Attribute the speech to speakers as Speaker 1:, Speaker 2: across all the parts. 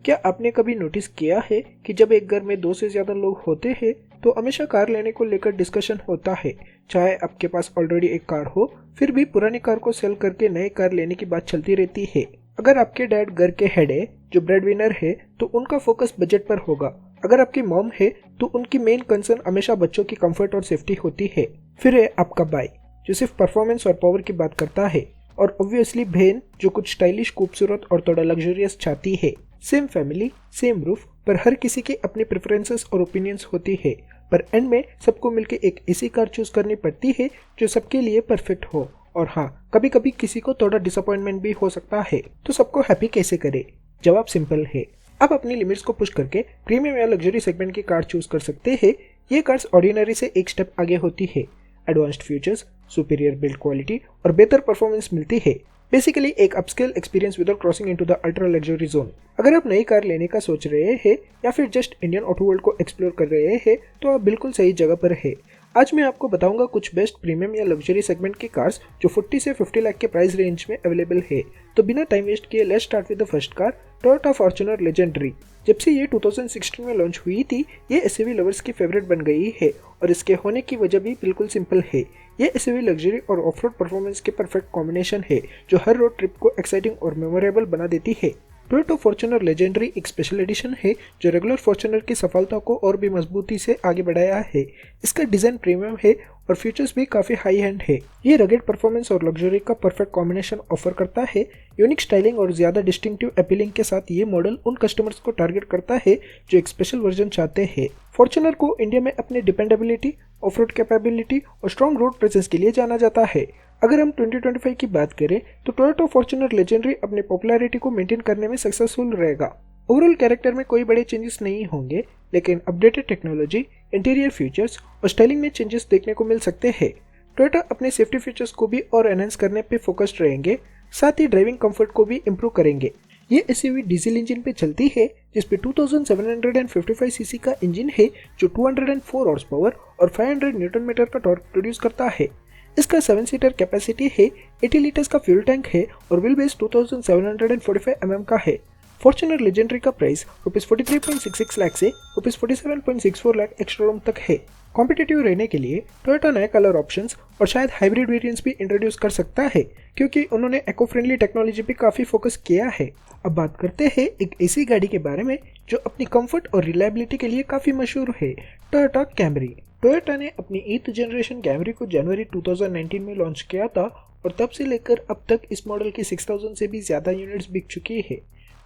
Speaker 1: क्या आपने कभी नोटिस किया है कि जब एक घर में 2 से ज्यादा लोग होते हैं तो हमेशा कार लेने को लेकर डिस्कशन होता है। चाहे आपके पास ऑलरेडी एक कार हो, फिर भी पुरानी कार को सेल करके नई कार लेने की बात चलती रहती है। अगर आपके डैड घर के हेड है, जो ब्रेड विनर है, तो उनका फोकस बजट पर होगा। अगर आपकी मॉम है तो उनकी मेन कंसर्न हमेशा बच्चों की कंफर्ट और सेफ्टी होती है। फिर है आपका भाई, जो सिर्फ परफॉर्मेंस और पावर की बात करता है। और ऑब्वियसली बहन, जो कुछ स्टाइलिश, खूबसूरत और थोड़ा लग्जरियस चाहती है। सेम फैमिली, सेम रूफ, पर हर किसी की अपनी प्रेफरेंसेस और ओपिनियंस होती है। पर एंड में सबको मिलकर एक ऐसी कार चूज करनी पड़ती है जो सबके लिए परफेक्ट हो। और हाँ, कभी कभी किसी को थोड़ा डिसअपॉइंटमेंट भी हो सकता है। तो सबको हैप्पी कैसे करे? जवाब सिंपल है। आप अपनी लिमिट्स को पुश करके प्रीमियम या लग्जरी सेगमेंट की कार चूज कर सकते हैं। ये कार्स ऑर्डिनरी से एक स्टेप आगे होती है। Advanced features, superior build quality और बेहतर परफॉर्मेंस मिलती है। बेसिकली एक upscale experience without crossing into the ultra luxury zone. अगर आप नई कार लेने का सोच रहे हैं या फिर जस्ट इंडियन ऑटो वर्ल्ड को एक्सप्लोर कर रहे हैं, तो आप बिल्कुल सही जगह पर है। आज मैं आपको बताऊंगा कुछ बेस्ट प्रीमियम या लग्जरी सेगमेंट की कार्स जो 40 से 50 लाख के प्राइस रेंज में अवेलेबल है। तो बिना टाइम वेस्ट किए let's start with the first car, Toyota Fortuner legendary. जब से ये 2016 में लॉन्च हुई थी, ये एसयूवी लवर्स की फेवरेट बन गई है। और इसके होने की वजह भी बिल्कुल सिंपल है। ये एसयूवी लग्जरी और ऑफ रोड परफॉर्मेंस के परफेक्ट कॉम्बिनेशन है, जो हर रोड ट्रिप को एक्साइटिंग और मेमोरेबल बना देती है। टोयोटा फॉर्च्यूनर लेजेंडरी एक स्पेशल एडिशन है जो रेगुलर फॉर्च्यूनर की सफलता को और भी मजबूती से आगे बढ़ाया है। इसका डिजाइन प्रीमियम है और फीचर्स भी काफी हाई एंड है। ये रगेड परफॉर्मेंस और लग्जरी का परफेक्ट कॉम्बिनेशन ऑफर करता है। यूनिक स्टाइलिंग और ज्यादा डिस्टिंक्टिव अपीलिंग के साथ ये मॉडल उन कस्टमर्स को टारगेट करता है जो एक स्पेशल वर्जन चाहते हैं। फॉर्च्यूनर को इंडिया में अपनी डिपेंडेबिलिटी, ऑफ रोड कैपेबिलिटी और स्ट्रॉन्ग रोड प्रेजेंस के लिए जाना जाता है। अगर हम 2025 की बात करें तो टोयोटा फॉर्च्यूनर लेजेंडरी अपनी पॉपुलैरिटी को मेंटेन करने में सक्सेसफुल रहेगा। ओवरऑल कैरेक्टर में कोई बड़े चेंजेस नहीं होंगे, लेकिन अपडेटेड टेक्नोलॉजी, इंटीरियर फीचर्स और स्टाइलिंग में चेंजेस देखने को मिल सकते हैं। टोयोटा अपने सेफ्टी फीचर्स को भी और एनहांस करने पे फोकस्ड रहेंगे, साथ ही ड्राइविंग कंफर्ट को भी इम्प्रूव करेंगे। ये एसयूवी डीजल इंजन पे चलती है, जिसपे 2755 सीसी का इंजन है जो 204 हॉर्स पावर और 500 न्यूटन मीटर का टॉर्क प्रोड्यूस करता है। इसका 7 सीटर कैपेसिटी है, 80 लीटर्स का फ्यूल टैंक है और व्हील बेस 2745 mm का है। फॉर्च्यूनर लेजेंडरी का प्राइस ₹43.66 लाख से ₹47.64 लाख एक्स्ट्रा रूम तक है। कॉम्पिटिटिव रहने के लिए टोयोटा नए कलर ऑप्शंस और शायद हाइब्रिड वेरिएंट्स भी इंट्रोड्यूस कर सकता है, क्योंकि उन्होंने इको फ्रेंडली टेक्नोलॉजी पे काफी फोकस किया है। अब बात करते हैं एक ऐसी गाड़ी के बारे में जो अपनी कंफर्ट और रिलायबिलिटी के लिए काफी मशहूर है, टोयोटा कैमरी। टोयोटा ने अपनी 8th जनरेशन कैमरी को जनवरी 2019 में लॉन्च किया था और तब से लेकर अब तक इस मॉडल की 6000 से भी ज्यादा यूनिट्स बिक चुकी है।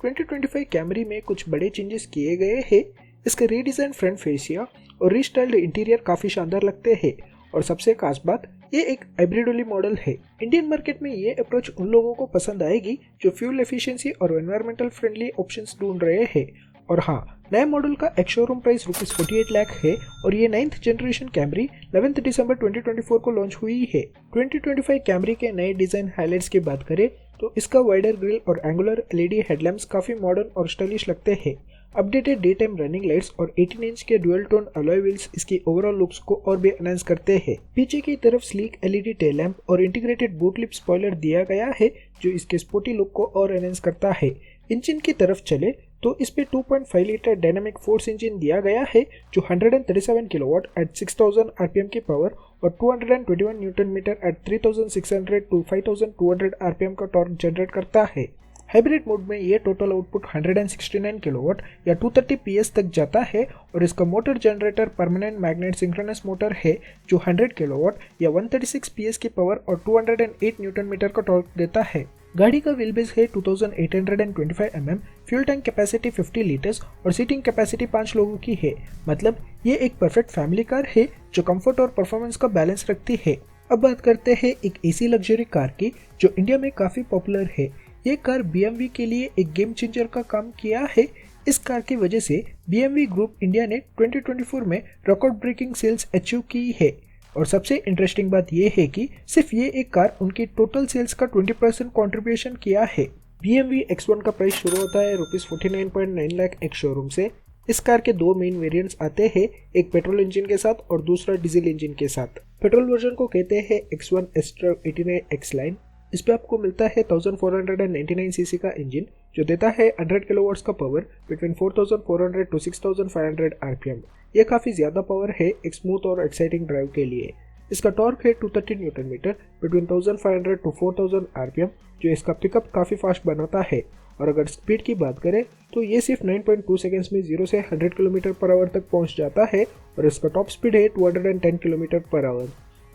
Speaker 1: 2025 कैमरी में कुछ बड़े चेंजेस किए गए हैं। इसके रीडिजाइन फ्रंट फेसिया और रीस्टाइल्ड इंटीरियर काफी शानदार लगते हैं। और सबसे खास बात, ये एक हाइब्रिड वाली मॉडल है। इंडियन मार्केट में ये अप्रोच उन लोगों को पसंद आएगी जो फ्यूल एफिशिएंसी और एनवायरमेंटल फ्रेंडली ऑप्शंस ढूंढ रहे हैं। और हाँ, नए मॉडल का एक्स शोरूम प्राइस ₹48 लाख है और ये 9th जनरेशन कैमरी 11 दिसंबर 2024 को लॉन्च हुई है। 2025 कैमरी के नए डिजाइन हाइलाइट्स की बात करें तो इसका वाइडर ग्रिल और एंगुलर एलईडी हेडलैम्प्स काफी मॉडर्न और स्टाइलिश लगते हैं। Updated day time running lights और 18 इंच के डुअल टोन अलॉय व्हील्स इसकी ओवरऑल लुक्स को और भी एनहांस करते हैं। पीछे की तरफ स्लीक एलईडी टेल लैंप और इंटीग्रेटेड बूट लिप स्पॉइलर दिया गया है, जो इसके स्पोर्टी लुक को और एनहांस करता है। इंजन की तरफ चले तो इस पे 2.5 लीटर डायनामिक फोर्स इंजन दिया गया है, जो 137 किलोवाट एट 6000 आरपीएम की पावर और 221 newton metre at 3600 to 5200 RPM का टॉर्क जनरेट करता है। हाइब्रिड मोड में ये टोटल आउटपुट 169 किलोवाट या 230 पीएस तक जाता है और इसका motor generator permanent magnet synchronous motor है, जो 100 किलोवाट या 136 पीएस की पावर और 208 न्यूटन मीटर का टॉर्क देता है। गाड़ी का व्हील बेस है 2825 mm, fuel tank capacity 50 litres और सीटिंग कैपेसिटी 5 लोगों की है। मतलब ये एक परफेक्ट फैमिली कार है जो कंफर्ट और परफॉर्मेंस का बैलेंस रखती है। अब बात करते हैं एक एसी लग्जरी कार की जो इंडिया में काफी पॉपुलर है। ये कार BMW के लिए एक गेम चेंजर का काम किया है। इस कार की वजह से BMW ग्रुप इंडिया ने 2024 में रिकॉर्ड ब्रेकिंग सेल्स अचीव की है। और सबसे इंटरेस्टिंग बात यह है कि सिर्फ ये एक कार उनकी टोटल सेल्स का 20% कंट्रीब्यूशन किया है। BMW X1 का प्राइस शुरू होता है ₹49.9 लाख एक्स शोरूम से। इस कार के दो मेन वेरिएंट्स आते हैं, एक पेट्रोल इंजन के साथ और दूसरा डीजल इंजन के साथ। पेट्रोल वर्जन को कहते हैं X1 Astra 89 X line इस पे आपको मिलता है 1499 सीसी का इंजन जो देता है 100 किलोवाट्स का पावर बिटवीन 4400 टू 6500 आरपीएम। ये काफ़ी ज़्यादा पावर है एक स्मूथ और एक्साइटिंग ड्राइव के लिए। इसका टॉर्क है 230 newton metre between 1500 to 4000 RPM जो इसका पिकअप काफ़ी फास्ट बनाता है। और अगर स्पीड की बात करें तो ये सिर्फ 9.2 सेकेंड्स में 0 से 100 किलोमीटर पर आवर तक पहुंच जाता है और इसका टॉप स्पीड है 210 किलोमीटर पर आवर।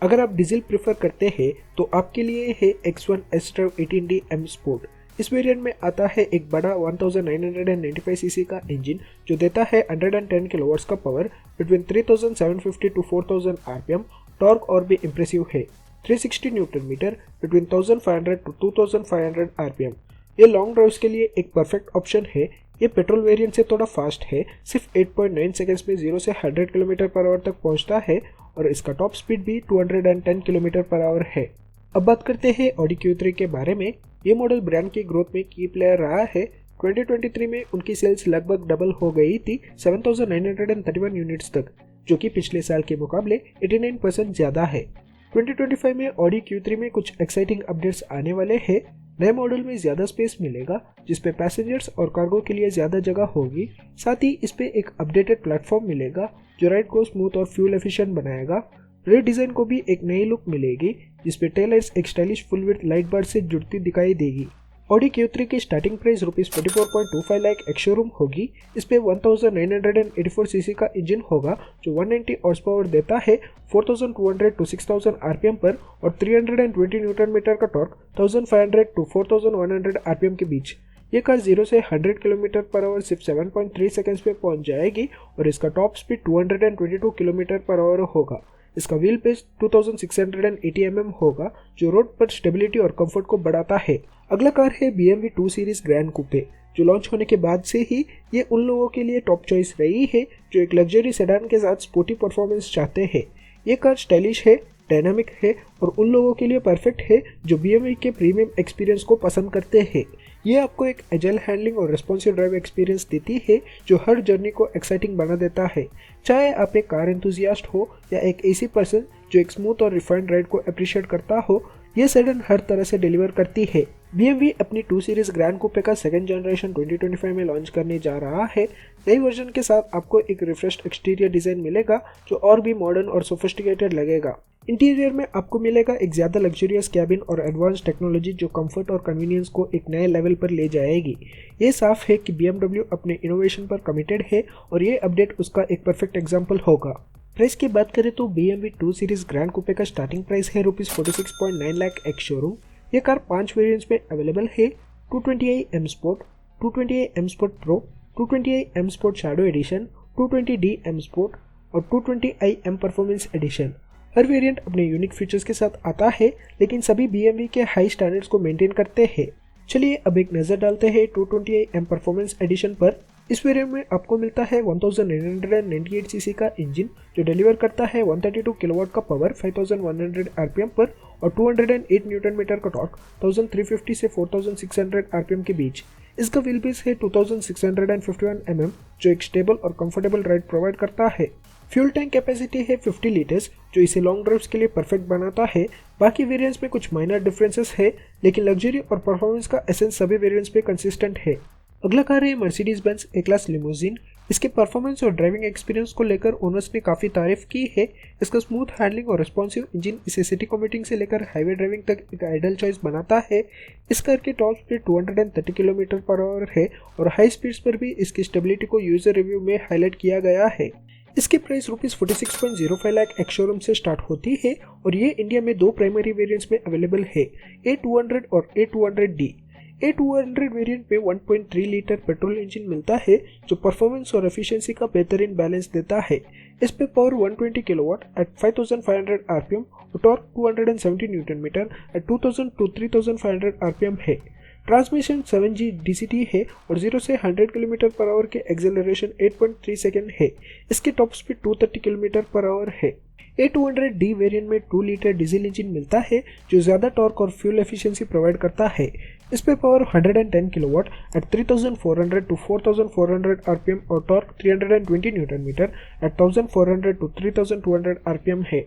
Speaker 1: अगर आप डीजल प्रेफर करते हैं तो आपके लिए है X1 S-Drive 18D M Sport। इस वेरिएंट में आता है एक बड़ा 1995 सीसी का इंजन जो देता है 110 किलोवाट्स का power between 3750 to 4000 RPM. Torque और भी इम्प्रेसिव है 360 newton metre between 1500 to 2500 RPM. ये लॉन्ग ड्राइव्स के लिए एक परफेक्ट ऑप्शन है। ये पेट्रोल वेरिएंट से थोड़ा फास्ट है, सिर्फ 8.9 सेकेंड्स में 0 से 100 किलोमीटर पर आवर तक पहुंचता है और इसका टॉप स्पीड भी 210 किलोमीटर पर आवर है। अब बात करते हैं ऑडी Q3 के बारे में। ये मॉडल ब्रांड की ग्रोथ में की प्लेयर रहा है। 2023 में उनकी सेल्स लगभग डबल हो गई थी 7931 यूनिट्स तक, जो कि पिछले साल के मुकाबले 89% ज़्यादा है। 2025 में ऑडी Q3 में कुछ एक्साइटिंग अपडेट्स आने वाले हैं। नए मॉडल में ज़्यादा स्पेस मिलेगा जिस पे पैसेंजर्स और कार्गो के लिए ज़्यादा जगह होगी। साथ ही इस पे एक अपडेटेड प्लेटफॉर्म मिलेगा जो राइड को स्मूथ और फ्यूल एफिशिएंट बनाएगा। रेयर डिज़ाइन को भी एक नई लुक मिलेगी जिस पे टेल लाइट्स एक स्टाइलिश फुल विड्थ लाइट बार से जुड़ती दिखाई देगी। ऑडी Q3 की starting price ₹44.25 lakh ex showroom होगी। इस पे 1984 सीसी का इंजन होगा जो 190 हॉर्स पावर देता है 4200 टू 6000 आरपीएम पर और 320 न्यूटन मीटर का टॉर्क 1500 टू 4100 आरपीएम के बीच। ये कार 0 से 100 किलोमीटर पर आवर सिर्फ 7.3 सेकेंड्स में पहुंच जाएगी और इसका top speed 222 kilometre per hour होगा। इसका व्हील बेस 2680 mm होगा जो रोड पर स्टेबिलिटी और कंफर्ट को बढ़ाता है। अगला कार है BMW 2 सीरीज ग्रैंड कूपे जो लॉन्च होने के बाद से ही ये उन लोगों के लिए टॉप चॉइस रही है जो एक लग्जरी सेडान के साथ स्पोर्टी परफॉर्मेंस चाहते हैं। ये कार स्टाइलिश है, डायनामिक है और उन लोगों के लिए परफेक्ट है जो BMW के प्रीमियम एक्सपीरियंस को पसंद करते हैं। ये आपको एक एजाइल हैंडलिंग और रेस्पॉन्सिव ड्राइव एक्सपीरियंस देती है जो हर जर्नी को एक्साइटिंग बना देता है। चाहे आप एक कार एंथुजियास्ट हो या एक ऐसी पर्सन जो एक स्मूथ और रिफाइंड राइड को अप्रिशिएट करता हो, ये सेडान हर तरह से डिलीवर करती है। BMW अपनी 2 सीरीज ग्रैंड कूपे का सेकंड जनरेशन 2025 में लॉन्च करने जा रहा है। नई वर्जन के साथ आपको एक रिफ्रेश्ड एक्सटीरियर डिजाइन मिलेगा जो और भी मॉडर्न और सोफिस्टिकेटेड लगेगा। इंटीरियर में आपको मिलेगा एक ज़्यादा लग्जरियस कैबिन और एडवांस टेक्नोलॉजी जो कंफर्ट और कन्वीनियंस को एक नए लेवल पर ले जाएगी। ये साफ है कि BMW अपने इनोवेशन पर कमिटेड है और ये अपडेट उसका एक परफेक्ट एग्जाम्पल होगा। प्राइस की बात करें तो BMW 2 सीरीज ग्रैंड कूपे का स्टार्टिंग प्राइस है ₹46.9 लाख एक्स शोरूम। ये कार 5 वेरिएंट्स में अवेलेबल है 220i M Sport, 220i M Sport Pro, 220i M Sport Shadow Edition, 220D M Sport और 220i M Performance Edition। हर वेरिएंट अपने यूनिक फीचर्स के साथ आता है लेकिन सभी BMW के हाई स्टैंडर्ड्स को मेंटेन करते हैं। चलिए अब एक नज़र डालते हैं 220i M Performance Edition पर। इस वेरिएंट में आपको मिलता है 1998 सीसी का इंजन जो डिलीवर करता है 132 किलोवाट का पावर 5100 आरपीएम पर और 208 न्यूटन मीटर का टॉर्क 1350 से 4600 आरपीएम के बीच। इसका व्हील बेस है 2651 mm जो एक स्टेबल और कंफर्टेबल राइड प्रोवाइड करता है। फ्यूल टैंक कैपेसिटी है 50 लीटर्स जो इसे लॉन्ग ड्राइव्स के लिए परफेक्ट बनाता है। बाकी वेरिएंट्स में कुछ माइनर डिफरेंसेस है लेकिन लग्जरी और परफॉर्मेंस का एसेंस सभी वेरिएंट्स पे कंसिस्टेंट है। अगला कार है मर्सिडीज बेंज ए क्लास लिमोजिन। इसके परफॉर्मेंस और ड्राइविंग एक्सपीरियंस को लेकर ओनर्स ने काफ़ी तारीफ की है। इसका स्मूथ हैंडलिंग और रिस्पॉन्सिव इंजन इसे सिटी कम्यूटिंग से लेकर हाईवे ड्राइविंग तक एक आइडियल चॉइस बनाता है। इस कार की top speed 230 kilometre per hour है और हाई स्पीड्स पर भी इसकी स्टेबिलिटी को यूजर रिव्यू में हाईलाइट किया गया है। इसकी प्राइस ₹46.05 लाख एक्स शोरूम से स्टार्ट होती है और ये इंडिया में 2 प्राइमरी वेरिएंट्स में अवेलेबल है, A200 और A200D। A200 वेरिएंट में 1.3 लीटर पेट्रोल इंजन मिलता है जो परफॉर्मेंस और एफिशिएंसी का बेहतरीन बैलेंस देता है। इस पे पावर 120 किलोवाट एट 5500 आरपीएम और torque 270 newton metre at 2000 to 3500 RPM है। ट्रांसमिशन 7G DCT है और 0 से 100 किलोमीटर पर आवर के एक्सेलरेशन 8.3 सेकेंड है। इसकी top speed 230 kilometre per hour है। A200D वेरिएंट में 2 लीटर डीजल इंजन मिलता है जो ज़्यादा टॉर्क और फ्यूल एफिशिएंसी प्रोवाइड करता है। इस पे power 110 kilowatt at 3400 to 4400 RPM और torque 320 newton metre at 1400 to 3200 RPM है।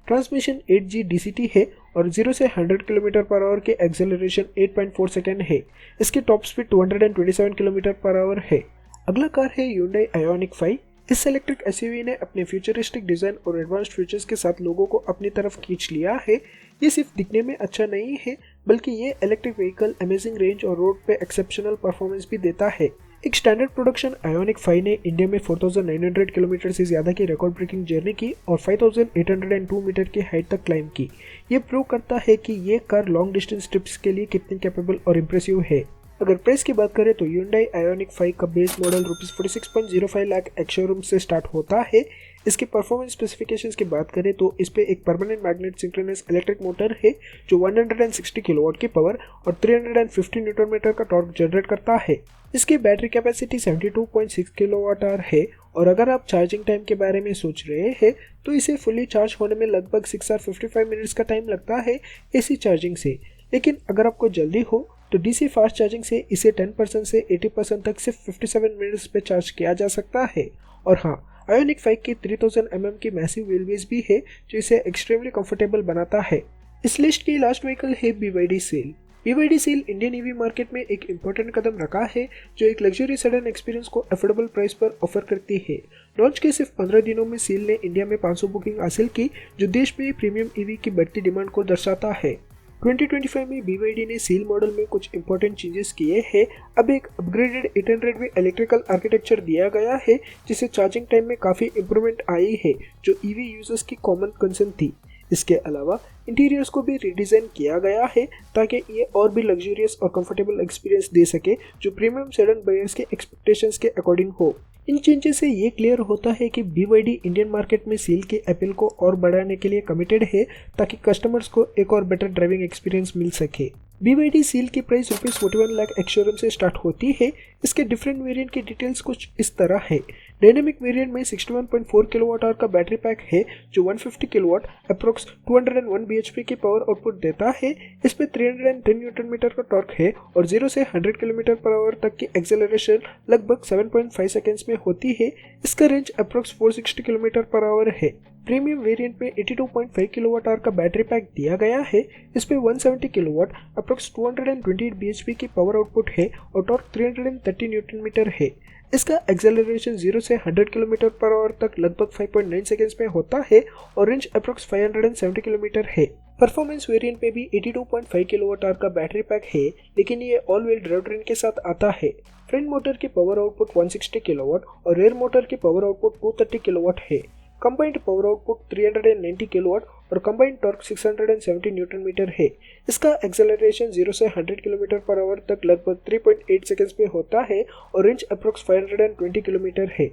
Speaker 1: ट्रांसमिशन 8G DCT है और 0 से 100 किलोमीटर पर आवर की एक्सेलरेशन 8.4 सेकेंड है। इसकी top speed 227 kilometre per hour है। अगला कार है Hyundai Ioniq 5। इस इलेक्ट्रिक एसयूवी ने अपने फ्यूचरिस्टिक डिजाइन और एडवांस्ड फीचर्स के साथ लोगों को अपनी तरफ खींच लिया है। ये सिर्फ दिखने में अच्छा नहीं है, बल्कि ये इलेक्ट्रिक व्हीकल अमेजिंग रेंज और रोड पे एक्सेप्शनल परफॉर्मेंस भी देता है। एक स्टैंडर्ड प्रोडक्शन Ioniq 5 ने इंडिया में 4900 किलोमीटर से ज्यादा की रिकॉर्ड ब्रेकिंग जर्नी की और 5802 मीटर की हाइट तक क्लाइंब की। ये प्रूव करता है कि ये कार लॉन्ग डिस्टेंस ट्रिप्स के लिए कितनी कैपेबल और इम्प्रेसिव है। अगर प्राइस की बात करें तो Hyundai Ioniq 5 का base model ₹46.05 lakh ex showroom से स्टार्ट होता है। इसके परफॉर्मेंस स्पेसिफिकेशंस की बात करें तो इस पे एक permanent magnet synchronous electric motor है जो 160 किलोवाट की पावर और 350 न्यूटन मीटर का टॉर्क जनरेट करता है। इसकी बैटरी कैपेसिटी 72.6 किलोवाट आवर है और अगर आप चार्जिंग टाइम के बारे में सोच रहे हैं तो इसे फुली चार्ज होने में लगभग 6 और 55 मिनट्स का टाइम लगता है एसी चार्जिंग से। लेकिन अगर आपको जल्दी हो तो डीसी फास्ट चार्जिंग से इसे 10% से 80% तक सिर्फ 57 मिनट्स पे चार्ज किया जा सकता है। और हाँ, Ioniq 5 की 3000 mm की मैसिव व्हीलबेस भी है जो इसे एक्सट्रीमली कंफर्टेबल बनाता है। इस लिस्ट की लास्ट व्हीकल है BYD Seal. BYD Seal Indian EV market में एक इम्पोर्टेंट कदम रखा है जो एक लग्जरी सेडान एक्सपीरियंस को अफोर्डेबल प्राइस पर ऑफर करती है। लॉन्च के सिर्फ 15 दिनों में सेल ने इंडिया में 500 बुकिंग हासिल की, जो देश में प्रीमियम ईवी की बढ़ती डिमांड को दर्शाता है। 2025 में BYD ने सेल मॉडल में कुछ इंपॉर्टेंट चेंजेस किए हैं। अब एक अपग्रेडेड 800 में इलेक्ट्रिकल आर्किटेक्चर दिया गया है जिससे चार्जिंग टाइम में काफ़ी इंप्रूवमेंट आई है जो ईवी यूजर्स की कॉमन कंसर्न थी। इसके अलावा इंटीरियर्स को भी रिडिज़ाइन किया गया है ताकि ये और भी लग्जरियस और कंफर्टेबल एक्सपीरियंस दे सके जो प्रीमियम सेडान बायर्स के एक्सपेक्टेशंस के अकॉर्डिंग हो। इन चेंजेस से ये क्लियर होता है कि BYD इंडियन मार्केट में सेल के अपील को और बढ़ाने के लिए कमिटेड है ताकि कस्टमर्स को एक और बेटर ड्राइविंग एक्सपीरियंस मिल सके। BYD सेल की प्राइस ₹41 लाख एक्स शोरूम से स्टार्ट होती है। इसके डिफरेंट वेरिएंट की डिटेल्स कुछ इस तरह है। डायनेमिक वेरिएंट में 61.4 किलोवाट आवर का बैटरी पैक है जो 150 किलोवाट अप्रोक्स 201 bhp की पावर आउटपुट देता है। इस पे 310 न्यूटन मीटर का टॉर्क है और 0 से 100 किलोमीटर पर आवर तक की एक्सेलरेशन लगभग 7.5 सेकेंड्स में होती है। इसका range approx 460 kilometre per hour है। प्रीमियम वेरिएंट में 82.5 किलोवाट आवर का बैटरी पैक दिया गया है। इस पे 170 किलोवाट अप्रोक्स 228 bhp की पावर आउटपुट है और टॉर्क 330 न्यूटन मीटर है। इसका एक्सेलरेशन 0 से 100 किलोमीटर पर आवर तक लगभग 5.9 सेकेंड्स में होता है और रेंज अप्रोक्स 570 किलोमीटर है। परफॉर्मेंस वेरिएंट में भी 82.5 किलोवाट आवर का बैटरी पैक है, लेकिन ये ऑल व्हील ड्राइव ट्रेन के साथ आता है। फ्रंट मोटर की पावर आउटपुट 160 किलोवाट और रेयर मोटर की पावर आउटपुट 230 किलोवाट है। कंबाइंड पावर आउटपुट 390 किलोवाट और कंबाइंड टॉर्क 670 न्यूटन मीटर है। इसका एक्सेलरेशन 0 से 100 किलोमीटर पर आवर तक लगभग 3.8 सेकेंड्स में होता है और रेंज अप्रोक्स 520 किलोमीटर है।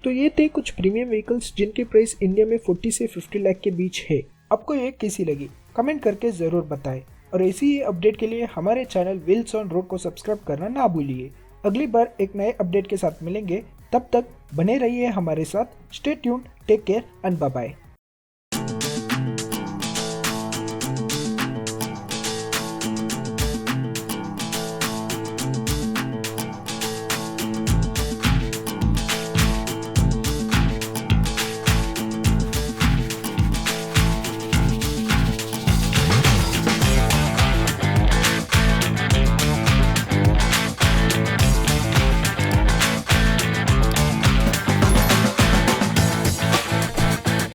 Speaker 1: तो ये थे कुछ प्रीमियम व्हीकल्स जिनकी प्राइस इंडिया में 40 से 50 लाख के बीच है। आपको ये कैसी लगी कमेंट करके ज़रूर बताएं और ऐसी ही अपडेट के लिए हमारे चैनल व्हील्स ऑन रोड को सब्सक्राइब करना ना भूलिए। अगली बार एक नए अपडेट के साथ मिलेंगे, तब तक बने रहिए हमारे साथ। Stay tuned, take care and bye bye.